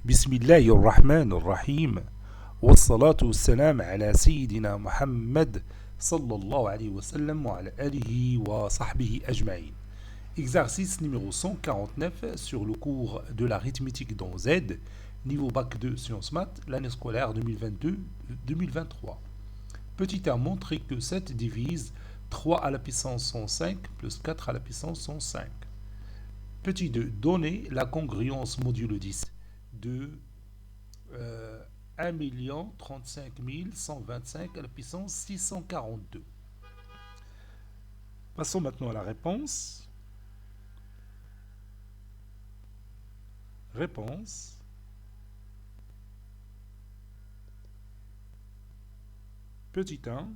بسم الله الرحمن الرحيم والصلاة والسلام على سيدنا محمد صلى الله عليه وسلم وعلى آله وصحبه أجمعين. Exercice numéro 149 sur le cours de l'arithmétique dans Z, niveau bac 2 sciences maths, l'année scolaire 2022-2023. Petit a montré que 7 divise 3 à la puissance 105 plus 4 à la puissance 105. Petit 2, donner la congruence modulo 10 de 1 35 125 à la puissance 642. Passons maintenant à la réponse. Réponse. Petit 1.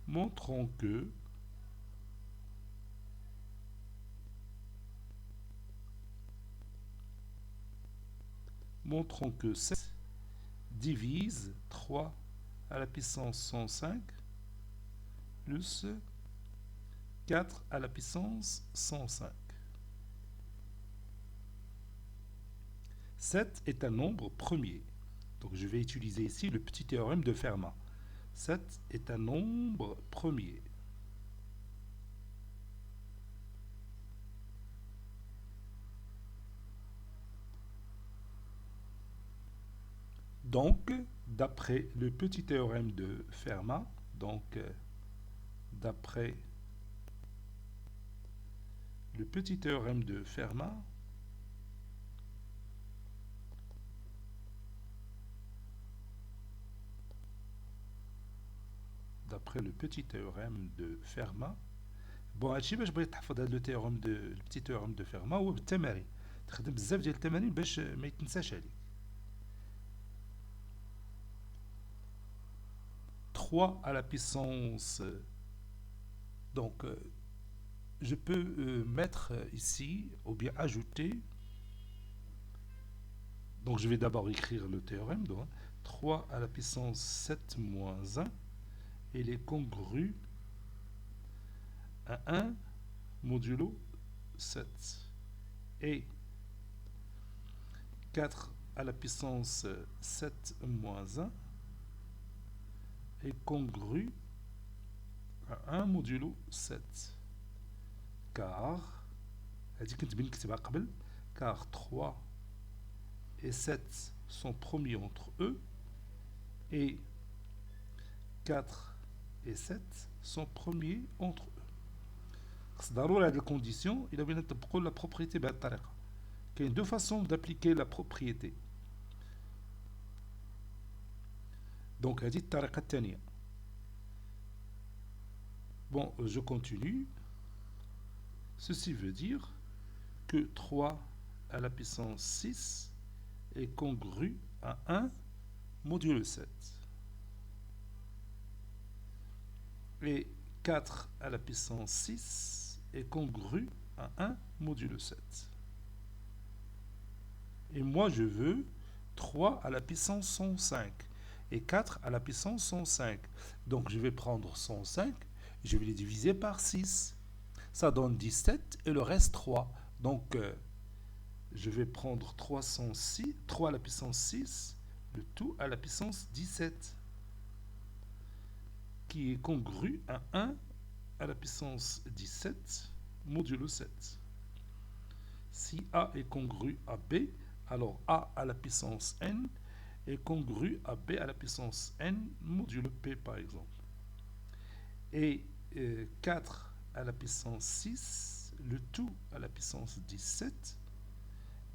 Montrons que Montrons que 7 divise 3 à la puissance 105 plus 4 à la puissance 105. 7 est un nombre premier. Donc je vais utiliser ici le petit théorème de Fermat. 7 est un nombre premier. Donc, d'après le petit théorème de Fermat, d'après le petit théorème de Fermat, bon هادشي باش بغيت تحفظ هذا le petit théorème de Fermat هو بالتمارين تخدم بزاف ديال التمارين باش ما يتنساش عليك. 3 à la puissance. Donc, je peux mettre ici, ou bien ajouter. Donc, je vais d'abord écrire le théorème. Donc, 3 à la puissance 7 moins 1, il est congru à 1 modulo 7. Et 4 à la puissance 7 moins 1 est congru à 1 modulo 7. Car 3 et 7 sont premiers entre eux et 4 et 7 sont premiers entre eux. ضروري هذه الكونديسيون إلا بغينا نطبقوا la propriété بهذه الطريقة. Il y a deux façons d'appliquer la propriété. Donc, هذه الطريقة الثانية. Bon, je continue. Ceci veut dire que 3 à la puissance 6 est congru à 1 modulo 7. Et 4 à la puissance 6 est congru à 1 modulo 7. Et moi, je veux 3 à la puissance 105 et 4 à la puissance 105. Donc, je vais prendre 105, je vais les diviser par 6. Ça donne 17 et le reste 3. Donc, je vais prendre 3 à la puissance 6, le tout à la puissance 17, qui est congru à 1 à la puissance 17 modulo 7. Si A est congru à B, alors A à la puissance n est congru à B à la puissance n modulo P, par exemple. Et 4 à la puissance 6, le tout à la puissance 17,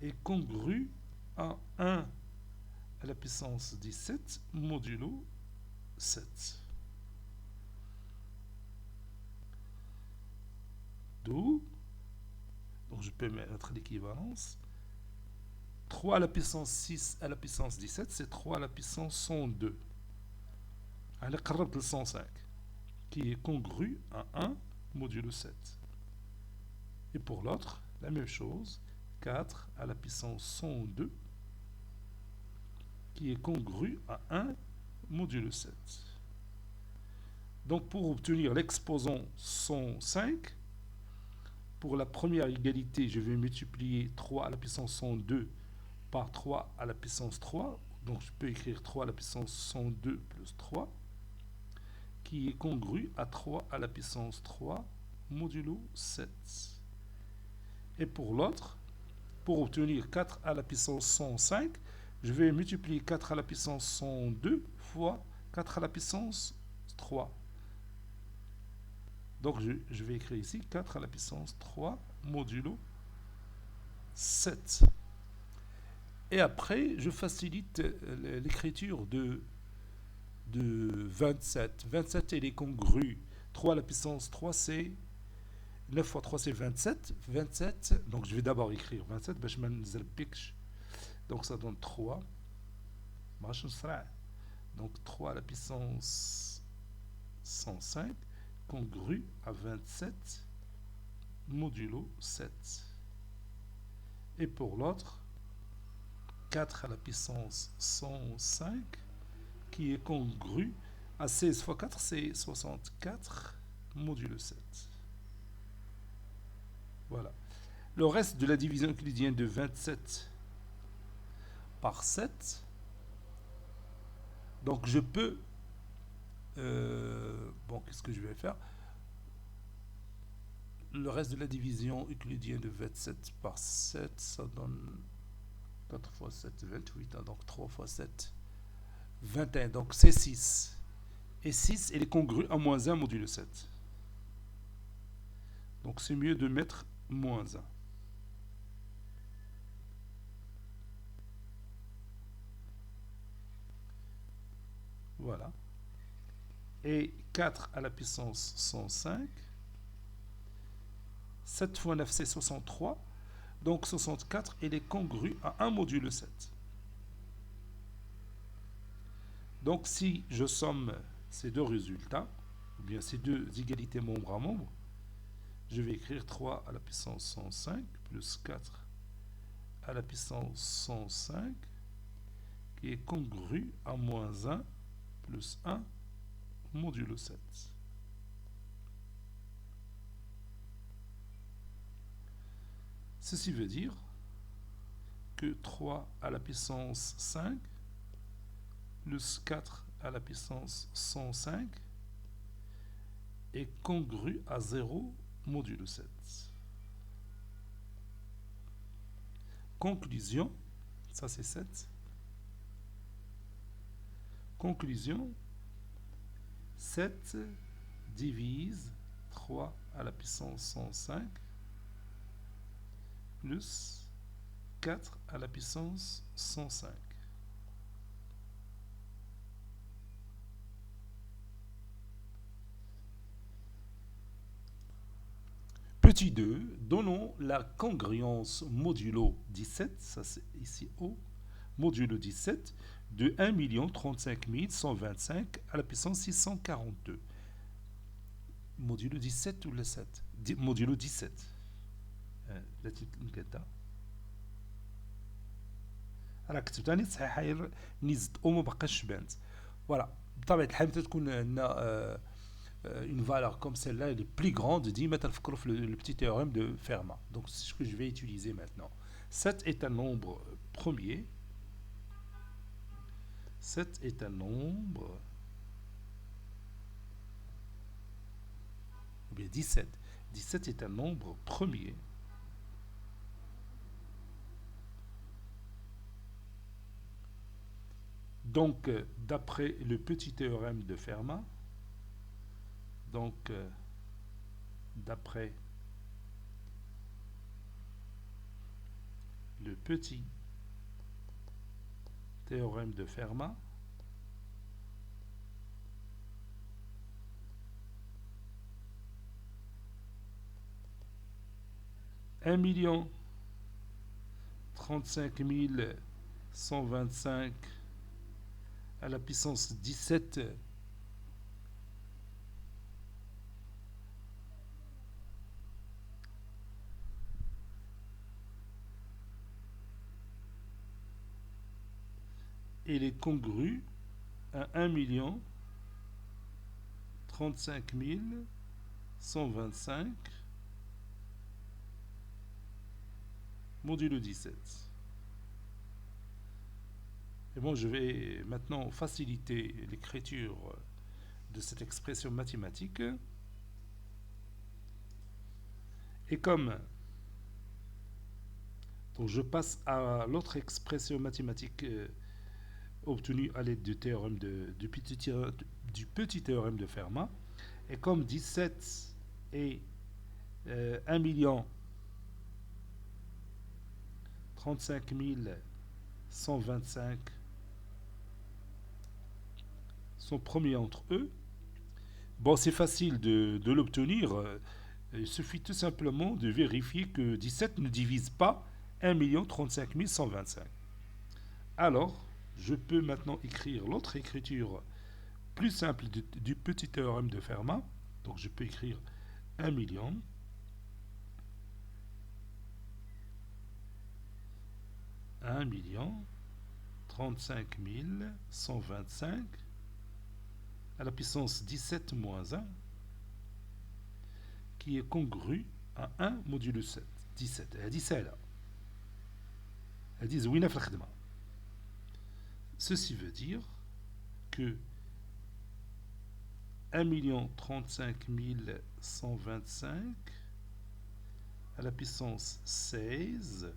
est congru à 1 à la puissance 17 modulo 7. D'où, donc je peux mettre l'équivalence. 3 à la puissance 6 à la puissance 17, c'est 3 à la puissance 102. Elle est le 105, qui est congru à 1 modulo 7. Et pour l'autre, la même chose, 4 à la puissance 102, qui est congru à 1 modulo 7. Donc pour obtenir l'exposant 105, pour la première égalité, je vais multiplier 3 à la puissance 102 par 3 à la puissance 3. Donc je peux écrire 3 à la puissance 102 plus 3, qui est congru à 3 à la puissance 3 modulo 7. Et pour l'autre, pour obtenir 4 à la puissance 105, je vais multiplier 4 à la puissance 102 fois 4 à la puissance 3. Donc je vais écrire ici 4 à la puissance 3 modulo 7. Et après, je facilite l'écriture de 27. 27, elle est congrue. 3 à la puissance 3, c'est 9 fois 3, c'est 27. 27, donc je vais d'abord écrire 27. Donc ça donne 3. Donc 3 à la puissance 105, congru à 27, modulo 7. Et pour l'autre, 4 à la puissance 105, qui est congru à 16 fois 4, c'est 64, modulo 7. Voilà. Le reste de la division euclidienne de 27 par 7, donc je peux... bon, qu'est-ce que je vais faire? Le reste de la division euclidienne de 27 par 7, ça donne 4 fois 7, 28, hein, donc 3 fois 7, 21, donc c'est 6. Et 6, elle est congrue à moins 1 modulo 7. Donc c'est mieux de mettre moins 1. Voilà. Et 4 à la puissance 105. 7 fois 9, c'est 63. Donc 64, elle est congrue à 1 modulo 7. Donc si je somme ces deux résultats, ou bien ces deux égalités membre à membre, je vais écrire 3 à la puissance 105 plus 4 à la puissance 105, qui est congru à moins 1 plus 1 modulo 7. Ceci veut dire que 3 à la puissance 5 plus 4 à la puissance 105 est congru à 0 modulo 7. Conclusion, ça c'est 7. Conclusion, 7 divise 3 à la puissance 105 plus 4 à la puissance 105. Petit 2, donnons la congruence modulo 17, ça c'est ici O, modulo 17, de 1 035 125 à la puissance 642. Modulo 17 ou le 7 modulo 17. راه كتبت ثاني صحيحه غير نزت او ما بقاش بانت. فوالا بطبيعه الحال متى تكون عندنا une valeur comme celle-là, elle est plus grande, ديما تنفكروا في le petit théorème de Fermat. Donc c'est ce que je vais utiliser maintenant. 7 est un nombre premier. 7 est un nombre, ou bien 17. 17 est un nombre premier. Donc, d'après le petit théorème de Fermat, donc, d'après le petit théorème de Fermat, un million 35 125 à la puissance 17 il est congru à 1 million 35 125 modulo 17. Et bon, je vais maintenant faciliter l'écriture de cette expression mathématique. Et comme donc je passe à l'autre expression mathématique obtenue à l'aide du petit théorème de Fermat. Et comme 17 et 1 million 35 125 sont premiers entre eux, bon, c'est facile de l'obtenir. Il suffit tout simplement de vérifier que 17 ne divise pas 1 35 125. Alors, je peux maintenant écrire l'autre écriture plus simple du petit théorème de Fermat. Donc, je peux écrire 1 million 35 125 à la puissance 17 moins 1 qui est congru à 1 modulo 7 17. هذه سهلة. هذه زوينة في الخدمة. Ceci veut dire que 1 35 125 à la puissance 16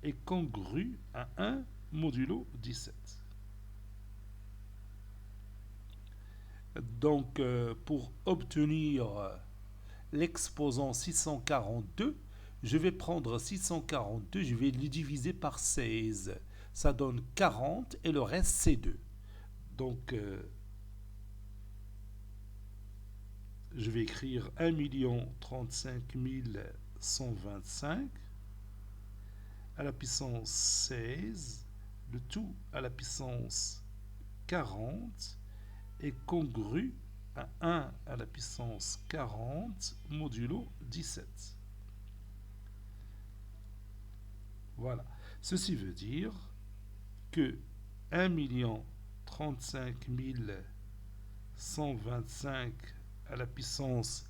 est congru à 1 modulo 17. Donc, pour obtenir l'exposant 642, je vais prendre 642, je vais le diviser par 16. Ça donne 40 et le reste c'est 2. Donc, je vais écrire 1 35 125 à la puissance 16, le tout à la puissance 40 est congru à 1 à la puissance 40 modulo 17. Voilà. Ceci veut dire que 1 35 125 à la puissance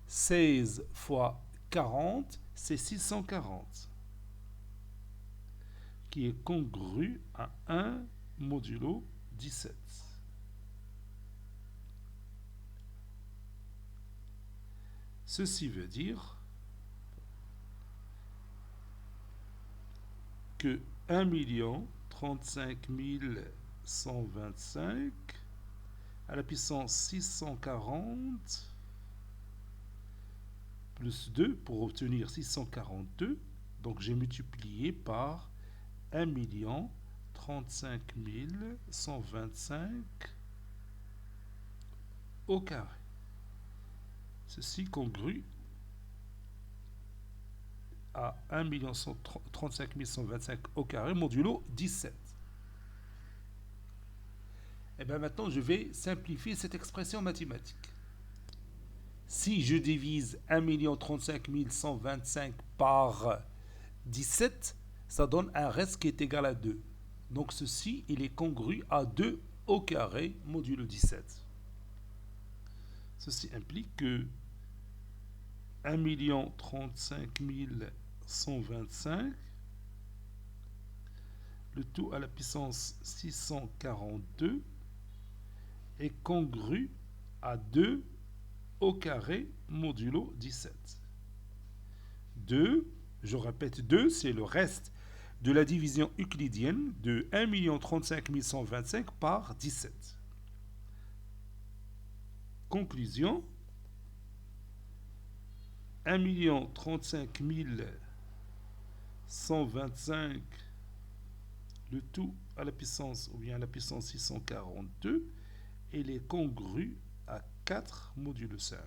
16 fois 40, c'est 640, qui est congru à 1 modulo 17. Ceci veut dire que 1 35 125 à la puissance 640 plus 2 pour obtenir 642. Donc j'ai multiplié par 1 35 125 au carré. Ceci congrue à 1 35 125 au carré modulo 17. Et bien maintenant, je vais simplifier cette expression mathématique. Si je divise 1 35 125 par 17, ça donne un reste qui est égal à 2. Donc ceci, il est congru à 2 au carré modulo 17. Ceci implique que 1 35 125, le tout à la puissance 642, est congru à 2 au carré modulo 17. 2, je répète, 2, c'est le reste de la division euclidienne de 1 35 125 par 17. Conclusion, 1 35 125, le tout à la puissance, ou bien à la puissance 642, il est congru à 4 modulo 5.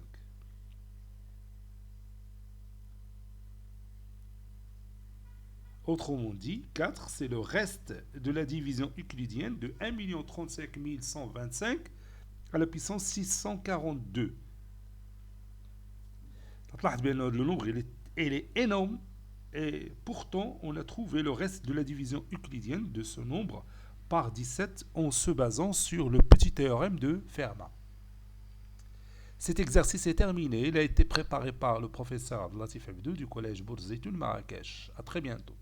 Autrement dit, 4, c'est le reste de la division euclidienne de 1 35 125 à la puissance 642. Le nombre il est énorme et pourtant on a trouvé le reste de la division euclidienne de ce nombre par 17 en se basant sur le petit théorème de Fermat. Cet exercice est terminé. Il a été préparé par le professeur Abdelatif Abdou du collège Bourzeitoun Marrakech. À très bientôt.